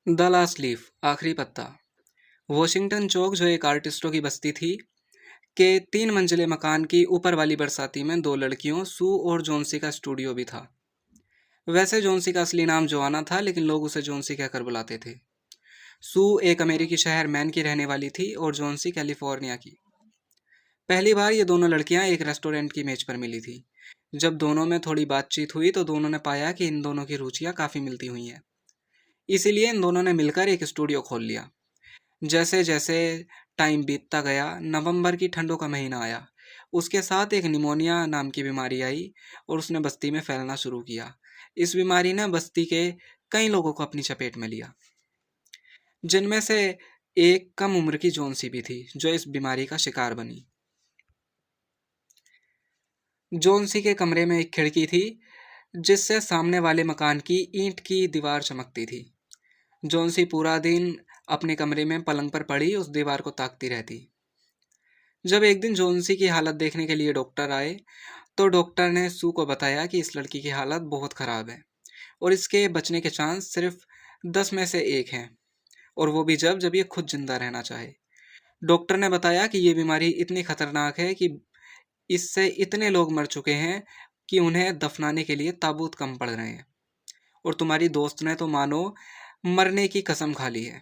The last leaf, आखिरी पत्ता। Washington चौक, जो एक आर्टिस्टों की बस्ती थी, के 3 मंजिले मकान की ऊपर वाली बरसाती में दो लड़कियों सू और जोन्सी का स्टूडियो भी था। वैसे जोन्सी का असली नाम जोआना था, लेकिन लोग उसे जोन्सी कहकर बुलाते थे। सू एक अमेरिकी शहर मैन की रहने वाली थी और जोन्सी कैलिफोर्निया की। पहली बार ये दोनों लड़कियां एक रेस्टोरेंट की मेज पर मिली थी। जब दोनों में थोड़ी बातचीत हुई तो दोनों ने पाया कि इन दोनों की रुचियां काफ़ी मिलती हुई हैं। इसीलिए इन दोनों ने मिलकर एक स्टूडियो खोल लिया। जैसे जैसे टाइम बीतता गया, नवंबर की ठंडों का महीना आया। उसके साथ एक निमोनिया नाम की बीमारी आई और उसने बस्ती में फैलना शुरू किया। इस बीमारी ने बस्ती के कई लोगों को अपनी चपेट में लिया, जिनमें से एक कम उम्र की जोन्सी भी थी, जो इस बीमारी का शिकार बनी। जोन्सी के कमरे में एक खिड़की थी, जिससे सामने वाले मकान की ईंट की दीवार चमकती थी। जोन्सी पूरा दिन अपने कमरे में पलंग पर पड़ी उस दीवार को ताकती रहती। जब एक दिन जोन्सी की हालत देखने के लिए डॉक्टर आए, तो डॉक्टर ने सू को बताया कि इस लड़की की हालत बहुत ख़राब है और इसके बचने के चांस सिर्फ 10 में से 1 हैं, और वो भी जब जब ये खुद जिंदा रहना चाहे। डॉक्टर ने बताया कि ये बीमारी इतनी खतरनाक है कि इससे इतने लोग मर चुके हैं कि उन्हें दफनाने के लिए ताबूत कम पड़ रहे हैं, और तुम्हारी दोस्त ने तो मानो मरने की कसम खा ली है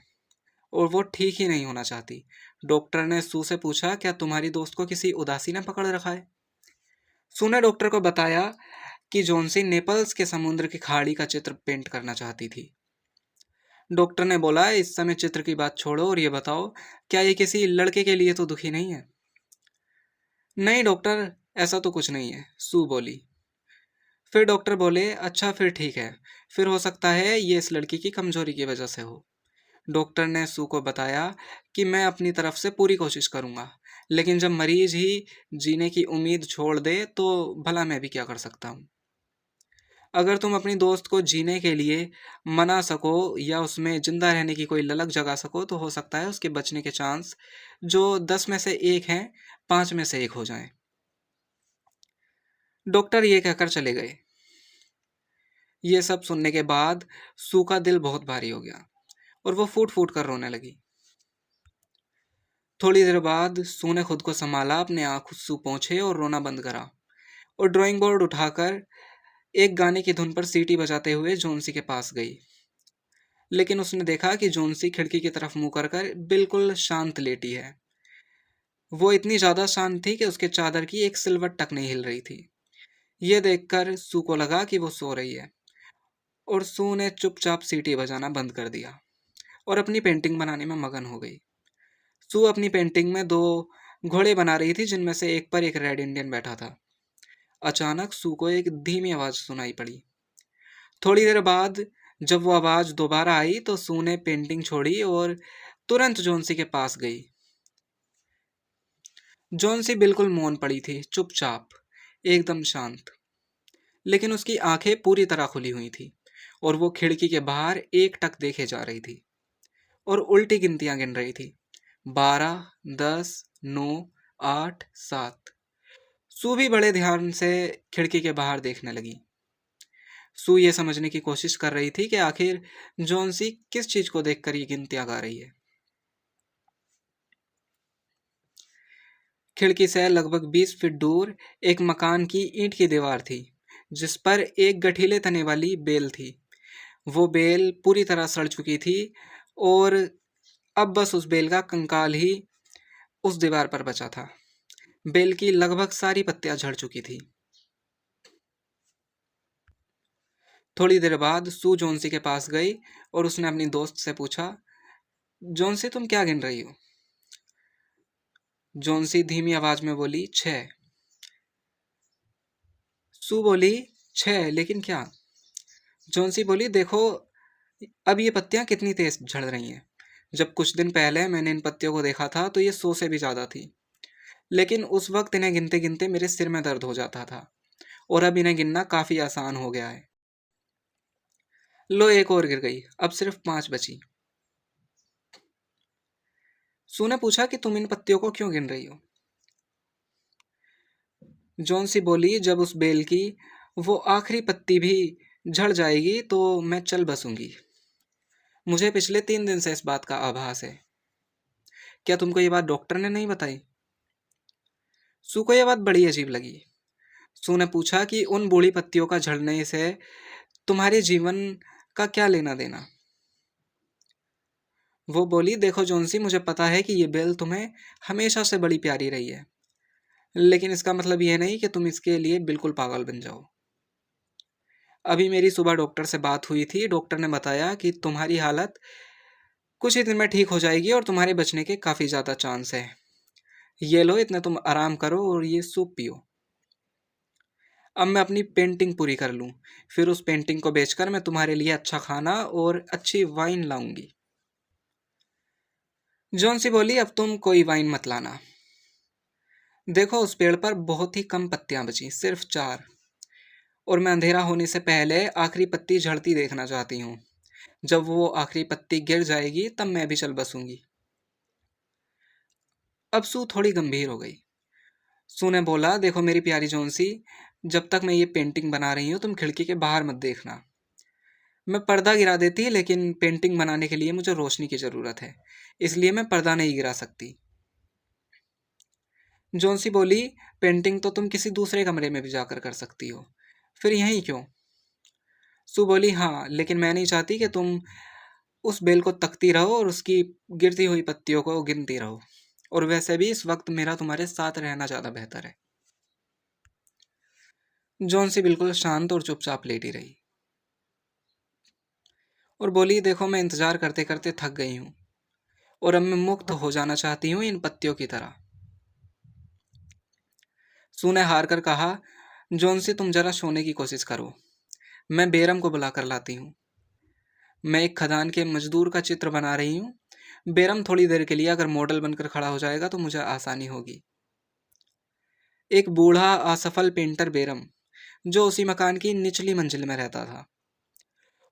और वो ठीक ही नहीं होना चाहती। डॉक्टर ने सू से पूछा, क्या तुम्हारी दोस्त को किसी उदासी ने पकड़ रखा है? सू ने डॉक्टर को बताया कि जोन्सी नेपल्स के समुद्र की खाड़ी का चित्र पेंट करना चाहती थी। डॉक्टर ने बोला, इस समय चित्र की बात छोड़ो और ये बताओ, क्या ये किसी लड़के के लिए तो दुखी नहीं है? नहीं डॉक्टर, ऐसा तो कुछ नहीं है, सू बोली। फिर डॉक्टर बोले, अच्छा फिर ठीक है, फिर हो सकता है ये इस लड़की की कमजोरी की वजह से हो। डॉक्टर ने सू को बताया कि मैं अपनी तरफ से पूरी कोशिश करूंगा, लेकिन जब मरीज ही जीने की उम्मीद छोड़ दे तो भला मैं भी क्या कर सकता हूँ। अगर तुम अपनी दोस्त को जीने के लिए मना सको या उसमें जिंदा रहने की कोई ललक जगा सको, तो हो सकता है उसके बचने के चांस, जो 10 में से 1 हैं, 5 में से 1 हो जाएं। डॉक्टर ये कहकर चले गए। ये सब सुनने के बाद सू का दिल बहुत भारी हो गया और वो फूट फूट कर रोने लगी। थोड़ी देर बाद सू ने खुद को संभाला, अपने आंसू पोंछे और रोना बंद करा, और ड्राइंग बोर्ड उठाकर एक गाने की धुन पर सीटी बजाते हुए जोन्सी के पास गई। लेकिन उसने देखा कि जोन्सी खिड़की की तरफ मुंह कर कर बिल्कुल शांत लेटी है। वो इतनी ज्यादा शांत थी कि उसके चादर की एक सिलवट तक नहीं हिल रही थी। ये देखकर सू को लगा कि वो सो रही है, और सू ने चुपचाप सीटी बजाना बंद कर दिया और अपनी पेंटिंग बनाने में मगन हो गई। सू अपनी पेंटिंग में 2 घोड़े बना रही थी, जिनमें से एक पर एक रेड इंडियन बैठा था। अचानक सू को एक धीमी आवाज सुनाई पड़ी। थोड़ी देर बाद जब वो आवाज दोबारा आई तो सू ने पेंटिंग छोड़ी और तुरंत जोन्सी के पास गई। जोन्सी बिल्कुल मौन पड़ी थी, चुपचाप, एकदम शांत। लेकिन उसकी आंखें पूरी तरह खुली हुई थी और वो खिड़की के बाहर एकटक देखे जा रही थी और उल्टी गिनतियां गिन रही थी। 12, 10, 9, 8, 7। सू भी बड़े ध्यान से खिड़की के बाहर देखने लगी। सू ये समझने की कोशिश कर रही थी कि आखिर जोन्सी किस चीज को देखकर ये गिनतियां गा रही है। खिड़की से लगभग 20 फीट दूर एक मकान की ईंट की दीवार थी, जिस पर एक गठीले तने वाली बेल थी। वो बेल पूरी तरह सड़ चुकी थी और अब बस उस बेल का कंकाल ही उस दीवार पर बचा था। बेल की लगभग सारी पत्तियां झड़ चुकी थी। थोड़ी देर बाद सू जोन्सी के पास गई और उसने अपनी दोस्त से पूछा, जोन्सी तुम क्या गिन रही हो? जोन्सी धीमी आवाज में बोली, 6। सू बोली, 6 लेकिन क्या? जोन्सी बोली, देखो अब ये पत्तियां कितनी तेज झड़ रही हैं। जब कुछ दिन पहले मैंने इन पत्तियों को देखा था तो ये 100 से भी ज्यादा थी, लेकिन उस वक्त इन्हें गिनते गिनते मेरे सिर में दर्द हो जाता था, और अब इन्हें गिनना काफी आसान हो गया है। लो एक और गिर गई, अब सिर्फ 5 बची। सू ने पूछा कि तुम इन पत्तियों को क्यों गिन रही हो? जोन्सी बोली, जब उस बेल की वो आखिरी पत्ती भी झड़ जाएगी तो मैं चल बसूंगी। मुझे पिछले 3 दिन से इस बात का आभास है। क्या तुमको ये बात डॉक्टर ने नहीं बताई? सू को यह बात बड़ी अजीब लगी। सू ने पूछा कि उन बूढ़ी पत्तियों का झड़ने से तुम्हारे जीवन का क्या लेना देना? वो बोली, देखो जोन्सी, मुझे पता है कि ये बेल तुम्हें हमेशा से बड़ी प्यारी रही है, लेकिन इसका मतलब ये नहीं कि तुम इसके लिए बिल्कुल पागल बन जाओ। अभी मेरी सुबह डॉक्टर से बात हुई थी। डॉक्टर ने बताया कि तुम्हारी हालत कुछ ही दिन में ठीक हो जाएगी और तुम्हारे बचने के काफ़ी ज़्यादा चांस है। ये लो, इतना तुम आराम करो और ये सूप पियो। अब मैं अपनी पेंटिंग पूरी कर लूँ, फिर उस पेंटिंग को बेचकर मैं तुम्हारे लिए अच्छा खाना और अच्छी वाइन लाऊंगी। जॉन्सी बोली, अब तुम कोई वाइन मत लाना। देखो, उस पेड़ पर बहुत ही कम पत्तियां बची, सिर्फ 4, और मैं अंधेरा होने से पहले आखिरी पत्ती झड़ती देखना चाहती हूँ। जब वो आखिरी पत्ती गिर जाएगी तब मैं भी चल बसूंगी। अब सू थोड़ी गंभीर हो गई। सू ने बोला, देखो मेरी प्यारी जॉन्सी, जब तक मैं ये पेंटिंग बना रही हूँ तुम खिड़की के बाहर मत देखना। मैं पर्दा गिरा देती, लेकिन पेंटिंग बनाने के लिए मुझे रोशनी की ज़रूरत है, इसलिए मैं पर्दा नहीं गिरा सकती। जॉन्सी बोली, पेंटिंग तो तुम किसी दूसरे कमरे में भी जाकर कर सकती हो, फिर यहीं क्यों? सू बोली, हाँ, लेकिन मैं नहीं चाहती कि तुम उस बेल को तकती रहो और उसकी गिरती हुई पत्तियों को गिनती रहो, और वैसे भी इस वक्त मेरा तुम्हारे साथ रहना ज़्यादा बेहतर है। जॉन्सी बिल्कुल शांत और चुपचाप लेटी रही और बोली, देखो मैं इंतज़ार करते करते थक गई हूँ और अब मैं मुक्त हो जाना चाहती हूँ इन पत्तियों की तरह। सू ने हार कर कहा, जॉन्सी तुम जरा सोने की कोशिश करो, मैं बेरम को बुला कर लाती हूँ। मैं एक खदान के मजदूर का चित्र बना रही हूँ। बेरम थोड़ी देर के लिए अगर मॉडल बनकर खड़ा हो जाएगा तो मुझे आसानी होगी। एक बूढ़ा असफल पेंटर बेरम, जो उसी मकान की निचली मंजिल में रहता था।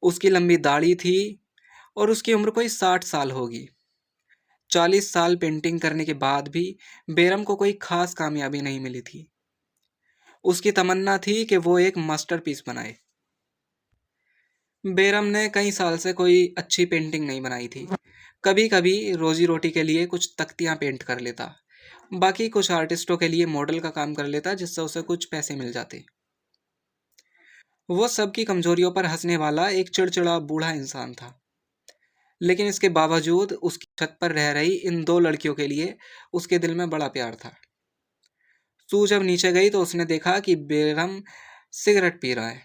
उसकी लंबी दाढ़ी थी और उसकी उम्र कोई 60 साल होगी। 40 साल पेंटिंग करने के बाद भी बेरम को कोई खास कामयाबी नहीं मिली थी। उसकी तमन्ना थी कि वो एक मास्टरपीस बनाए। बेरम ने कई साल से कोई अच्छी पेंटिंग नहीं बनाई थी। कभी कभी रोजी रोटी के लिए कुछ तख्तियां पेंट कर लेता, बाकी कुछ आर्टिस्टों के लिए मॉडल का काम कर लेता, जिससे उसे कुछ पैसे मिल जाते। वो सबकी कमजोरियों पर हंसने वाला एक चिड़चिड़ा बूढ़ा इंसान था, लेकिन इसके बावजूद उसकी छत पर रह रही इन 2 लड़कियों के लिए उसके दिल में बड़ा प्यार था। सू जब नीचे गई तो उसने देखा कि बेरम सिगरेट पी रहा है।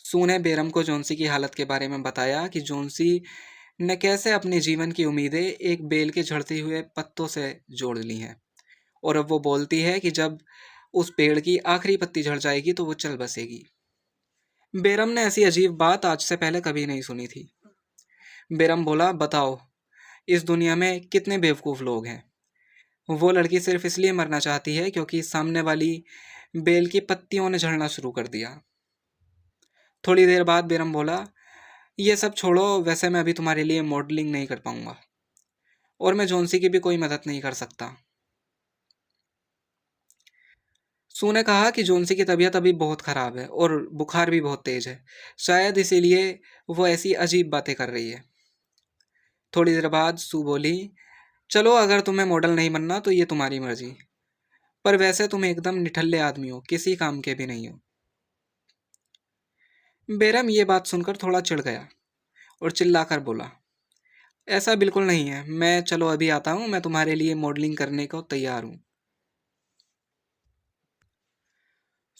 सू ने बेरम को जोन्सी की हालत के बारे में बताया कि जोन्सी ने कैसे अपने जीवन की उम्मीदें एक बेल के झड़ते हुए पत्तों से जोड़ ली हैं, और अब वो बोलती है कि जब उस पेड़ की आखिरी पत्ती झड़ जाएगी तो वो चल बसेगी। बेरम ने ऐसी अजीब बात आज से पहले कभी नहीं सुनी थी। बेरम बोला, बताओ, इस दुनिया में कितने बेवकूफ़ लोग हैं। वो लड़की सिर्फ इसलिए मरना चाहती है क्योंकि सामने वाली बेल की पत्तियों ने झड़ना शुरू कर दिया। थोड़ी देर बाद बेरम बोला, ये सब छोड़ो, वैसे मैं अभी तुम्हारे लिए मॉडलिंग नहीं कर पाऊंगा और मैं जोन्सी की भी कोई मदद नहीं कर सकता। सू ने कहा कि जोन्सी की तबीयत अभी बहुत ख़राब है और बुखार भी बहुत तेज़ है, शायद इसीलिए वो ऐसी अजीब बातें कर रही है। थोड़ी देर बाद सू बोली, चलो, अगर तुम्हें मॉडल नहीं बनना तो ये तुम्हारी मर्जी, पर वैसे तुम एकदम निठल्ले आदमी हो, किसी काम के भी नहीं हो। बेरम ये बात सुनकर थोड़ा चिढ़ गया और चिल्लाकर बोला, ऐसा बिल्कुल नहीं है, मैं चलो अभी आता हूँ, मैं तुम्हारे लिए मॉडलिंग करने को तैयार हूँ।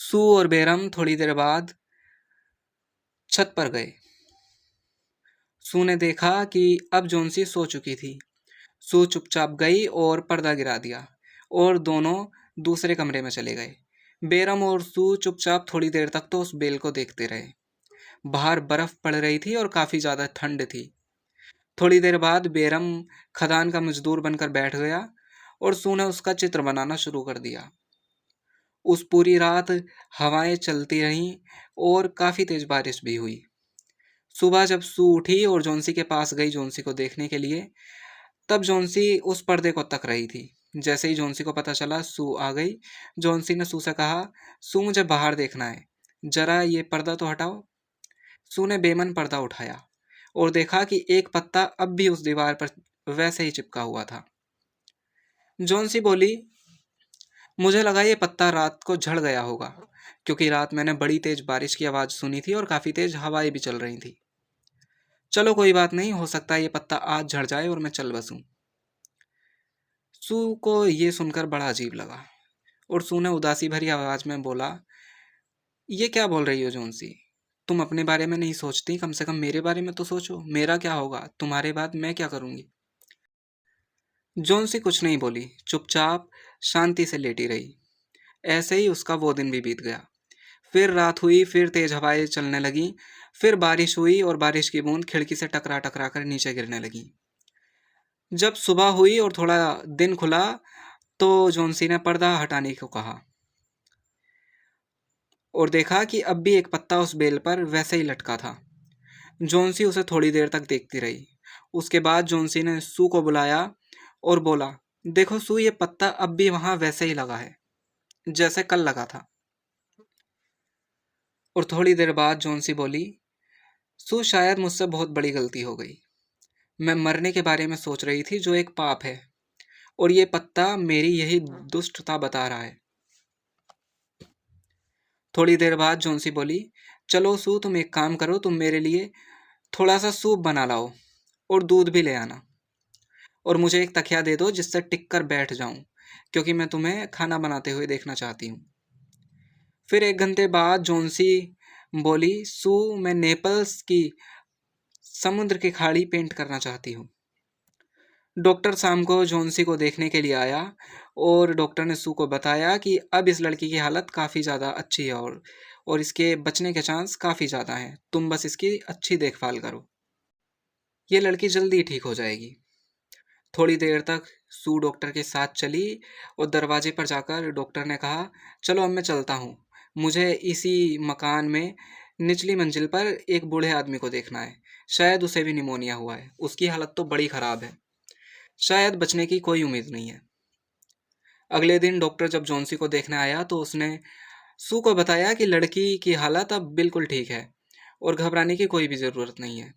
सू और बेरम थोड़ी देर बाद छत पर गए। सू ने देखा कि अब जोन्सी सो चुकी थी। सू चुपचाप गई और पर्दा गिरा दिया और दोनों दूसरे कमरे में चले गए। बेरम और सू चुपचाप थोड़ी देर तक तो उस बेल को देखते रहे। बाहर बर्फ पड़ रही थी और काफ़ी ज़्यादा ठंड थी। थोड़ी देर बाद बेरम खदान का मजदूर बनकर बैठ गया और सू ने उसका चित्र बनाना शुरू कर दिया। उस पूरी रात हवाएं चलती रहीं और काफ़ी तेज़ बारिश भी हुई। सुबह जब सू उठी और जोन्सी के पास गई जोन्सी को देखने के लिए, तब जोन्सी उस पर्दे को तक रही थी। जैसे ही जोन्सी को पता चला सू आ गई, जोन्सी ने सू से कहा, सू, मुझे बाहर देखना है, जरा ये पर्दा तो हटाओ। सू ने बेमन पर्दा उठाया और देखा कि एक पत्ता अब भी उस दीवार पर वैसे ही चिपका हुआ था। जॉन्सी बोली, मुझे लगा ये पत्ता रात को झड़ गया होगा, क्योंकि रात मैंने बड़ी तेज बारिश की आवाज़ सुनी थी और काफ़ी तेज हवाएं भी चल रही थी। चलो कोई बात नहीं, हो सकता है ये पत्ता आज झड़ जाए और मैं चल बसूं। सू को ये सुनकर बड़ा अजीब लगा और सू ने उदासी भरी आवाज में बोला, ये क्या बोल रही हो जोन्सी? तुम अपने बारे में नहीं सोचती, कम से कम मेरे बारे में तो सोचो। मेरा क्या होगा? तुम्हारे बाद मैं क्या करूंगी? जोन्सी कुछ नहीं बोली, चुपचाप शांति से लेटी रही। ऐसे ही उसका वो दिन भी बीत गया। फिर रात हुई, फिर तेज हवाएं चलने लगी, फिर बारिश हुई और बारिश की बूंद खिड़की से टकरा टकरा कर नीचे गिरने लगी। जब सुबह हुई और थोड़ा दिन खुला तो जोन्सी ने पर्दा हटाने को कहा और देखा कि अब भी एक पत्ता उस बेल पर वैसे ही लटका था। जोन्सी उसे थोड़ी देर तक देखती रही। उसके बाद जोन्सी ने सू को बुलाया और बोला, देखो सू, ये पत्ता अब भी वहां वैसे ही लगा है जैसे कल लगा था। और थोड़ी देर बाद जोन्सी बोली, सू, शायद मुझसे बहुत बड़ी गलती हो गई। मैं मरने के बारे में सोच रही थी, जो एक पाप है, और ये पत्ता मेरी यही दुष्टता बता रहा है। थोड़ी देर बाद जोन्सी बोली, चलो सू, तुम एक काम करो, तुम मेरे लिए थोड़ा सा सूप बना लाओ और दूध भी ले आना, और मुझे एक तकिया दे दो जिससे टिक कर बैठ जाऊं, क्योंकि मैं तुम्हें खाना बनाते हुए देखना चाहती हूँ। फिर 1 घंटे बाद जोन्सी बोली, सू, मैं नेपल्स की समुद्र की खाड़ी पेंट करना चाहती हूँ। डॉक्टर शाम को जोन्सी को देखने के लिए आया और डॉक्टर ने सू को बताया कि अब इस लड़की की हालत काफ़ी ज़्यादा अच्छी है और इसके बचने के चांस काफ़ी ज़्यादा हैं। तुम बस इसकी अच्छी देखभाल करो, ये लड़की जल्दी ठीक हो जाएगी। थोड़ी देर तक सू डॉक्टर के साथ चली और दरवाजे पर जाकर डॉक्टर ने कहा, चलो अब मैं चलता हूँ, मुझे इसी मकान में निचली मंजिल पर एक बूढ़े आदमी को देखना है। शायद उसे भी निमोनिया हुआ है, उसकी हालत तो बड़ी ख़राब है, शायद बचने की कोई उम्मीद नहीं है। अगले दिन डॉक्टर जब जोन्सी को देखने आया तो उसने सू को बताया कि लड़की की हालत अब बिल्कुल ठीक है और घबराने की कोई भी ज़रूरत नहीं है।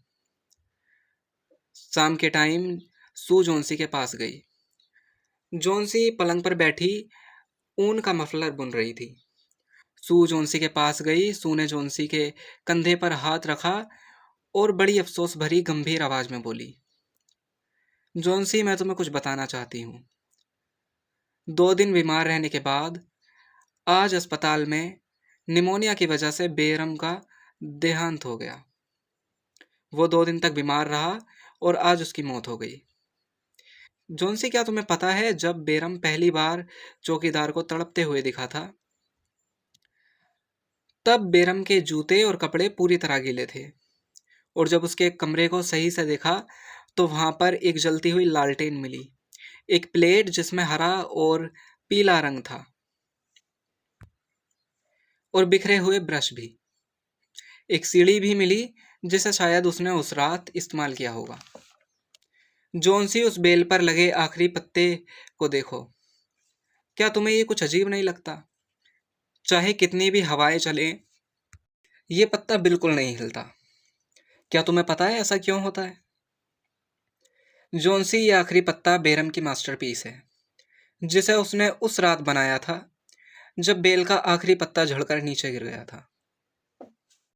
शाम के टाइम सू जोन्सी के पास गई। जोन्सी पलंग पर बैठी ऊन का मफलर बुन रही थी। सू जोन्सी के पास गई। सू ने जोन्सी के कंधे पर हाथ रखा और बड़ी अफसोस भरी गंभीर आवाज में बोली, जोन्सी, मैं तुम्हें कुछ बताना चाहती हूँ। 2 दिन बीमार रहने के बाद आज अस्पताल में निमोनिया की वजह से बेरम का देहांत हो गया। वो 2 दिन तक बीमार रहा और आज उसकी मौत हो गई। जोन्सी, क्या तुम्हें पता है जब बेरम पहली बार चौकीदार को तड़पते हुए दिखा था, तब बेरम के जूते और कपड़े पूरी तरह गीले थे, और जब उसके कमरे को सही से देखा तो वहां पर एक जलती हुई लालटेन मिली, एक प्लेट जिसमें हरा और पीला रंग था, और बिखरे हुए ब्रश भी। एक सीढ़ी भी मिली जिसे शायद उसने उस रात इस्तेमाल किया होगा। जोन्सी, उस बेल पर लगे आखिरी पत्ते को देखो। क्या तुम्हें ये कुछ अजीब नहीं लगता? चाहे कितनी भी हवाएं चलें, ये पत्ता बिल्कुल नहीं हिलता। क्या तुम्हें पता है ऐसा क्यों होता है? जोन्सी, ये आखिरी पत्ता बेरम की मास्टरपीस है, जिसे उसने उस रात बनाया था जब बेल का आखिरी पत्ता झड़कर नीचे गिर गया था।